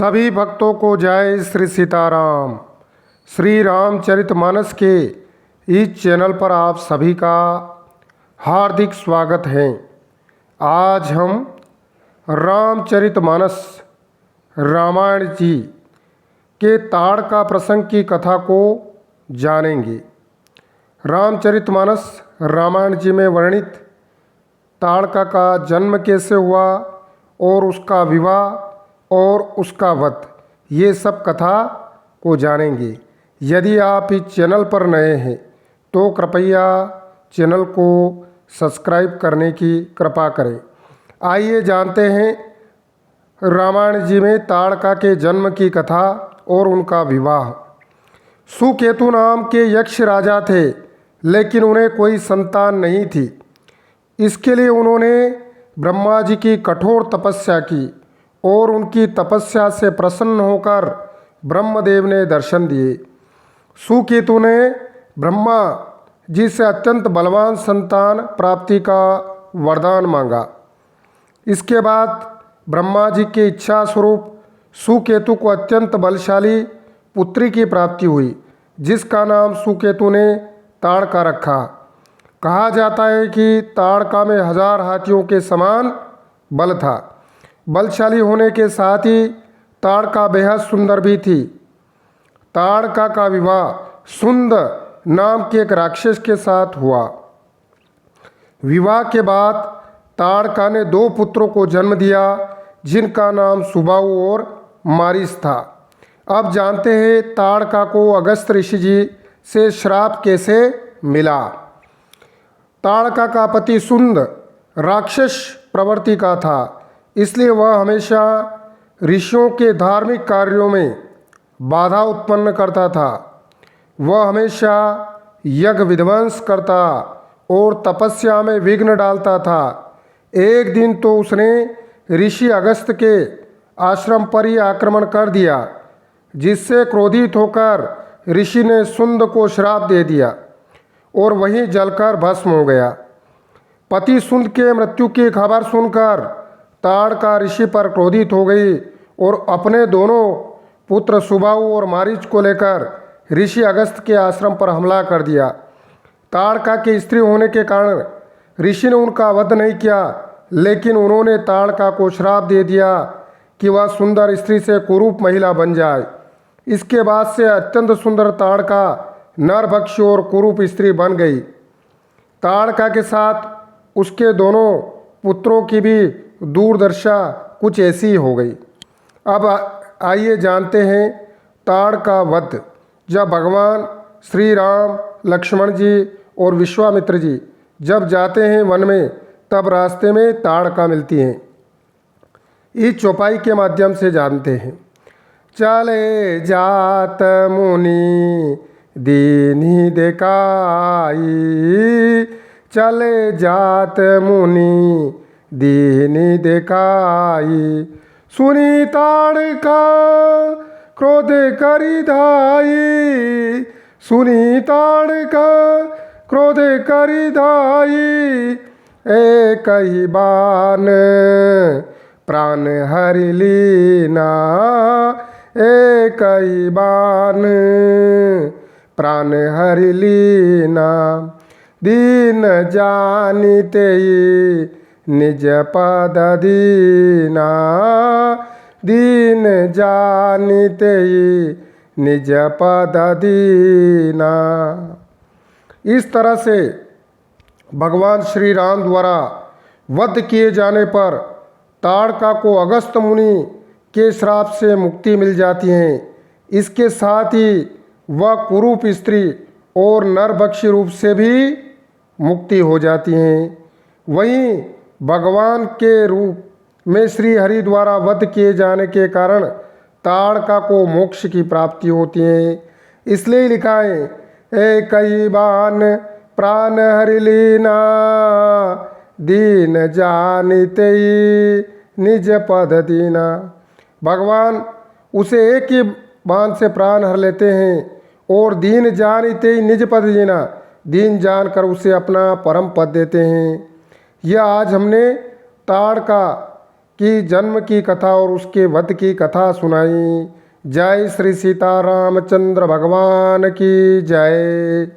सभी भक्तों को जय श्री सीताराम। श्री रामचरितमानस के इस चैनल पर आप सभी का हार्दिक स्वागत है। आज हम रामचरितमानस रामायण जी के ताड़का प्रसंग की कथा को जानेंगे। रामचरितमानस रामायण जी में वर्णित ताड़का का जन्म कैसे हुआ और उसका विवाह और उसका वध, ये सब कथा को जानेंगे। यदि आप इस चैनल पर नए हैं तो कृपया चैनल को सब्सक्राइब करने की कृपा करें। आइए जानते हैं रामायण जी में ताड़का के जन्म की कथा और उनका विवाह। सुकेतु नाम के यक्ष राजा थे, लेकिन उन्हें कोई संतान नहीं थी। इसके लिए उन्होंने ब्रह्मा जी की कठोर तपस्या की और उनकी तपस्या से प्रसन्न होकर ब्रह्मदेव ने दर्शन दिए। सुकेतु ने ब्रह्मा जी से अत्यंत बलवान संतान प्राप्ति का वरदान मांगा। इसके बाद ब्रह्मा जी की इच्छा स्वरूप सुकेतु को अत्यंत बलशाली पुत्री की प्राप्ति हुई, जिसका नाम सुकेतु ने ताड़का रखा। कहा जाता है कि ताड़का में 1000 हाथियों के समान बल था। बलशाली होने के साथ ही ताड़का बेहद सुंदर भी थी। ताड़का का विवाह सुंद नाम के एक राक्षस के साथ हुआ। विवाह के बाद ताड़का ने 2 पुत्रों को जन्म दिया, जिनका नाम सुबाहु और मारीच था। अब जानते हैं ताड़का को अगस्त ऋषि जी से श्राप कैसे मिला। ताड़का का पति सुंद राक्षस प्रवृत्ति का था, इसलिए वह हमेशा ऋषियों के धार्मिक कार्यों में बाधा उत्पन्न करता था। वह हमेशा यज्ञ विध्वंस करता और तपस्या में विघ्न डालता था। एक दिन तो उसने ऋषि अगस्त के आश्रम पर ही आक्रमण कर दिया, जिससे क्रोधित होकर ऋषि ने सुंद को श्राप दे दिया और वहीं जलकर भस्म हो गया। पति सुंद के मृत्यु की खबर सुनकर ताड़का ऋषि पर क्रोधित हो गई और अपने दोनों पुत्र सुबाहु और मारीच को लेकर ऋषि अगस्त के आश्रम पर हमला कर दिया। ताड़का की स्त्री होने के कारण ऋषि ने उनका वध नहीं किया, लेकिन उन्होंने ताड़का को श्राप दे दिया कि वह सुंदर स्त्री से कुरूप महिला बन जाए। इसके बाद से अत्यंत सुंदर ताड़का नरभक्षी और कुरूप स्त्री बन गई। ताड़का के साथ उसके दोनों पुत्रों की भी दुर्दशा कुछ ऐसी ही हो गई। अब आइए जानते हैं ताड़का वध। जब भगवान श्री राम, लक्ष्मण जी और विश्वामित्र जी जब जाते हैं वन में, तब रास्ते में ताड़का मिलती हैं। इस चौपाई के माध्यम से जानते हैं। चले जात मुनि दीन्ही देखाई, चले जात मुनि दीन्ही देखाई, सुनी ताड़का क्रोध करि धाई, सुनी ताड़का क्रोध करि धाई, एक ही बान प्राण हरि लीना, एक ही बान प्राण हरि लीना, दीन जानिते निज पद दीना, दीन जानिते निज पद दीना। इस तरह से भगवान श्री राम द्वारा वध किए जाने पर ताड़का को अगस्त मुनि के श्राप से मुक्ति मिल जाती है। इसके साथ ही वह कुरूप स्त्री और नरभक्षी रूप से भी मुक्ति हो जाती हैं। वहीं भगवान के रूप में श्री हरि द्वारा वध किए जाने के कारण ताड़का को मोक्ष की प्राप्ति होती है। इसलिए लिखा है, एक ही बान प्राण हरि लीना, दीन जानिते निज पद दीना। भगवान उसे एक ही बाण से प्राण हर लेते हैं और दीन जानिते निज पद दीना, दीन जानकर उसे अपना परम पद देते हैं। यह आज हमने ताड़का की जन्म की कथा और उसके वध की कथा सुनाई। जय श्री सीता रामचंद्र भगवान की जय।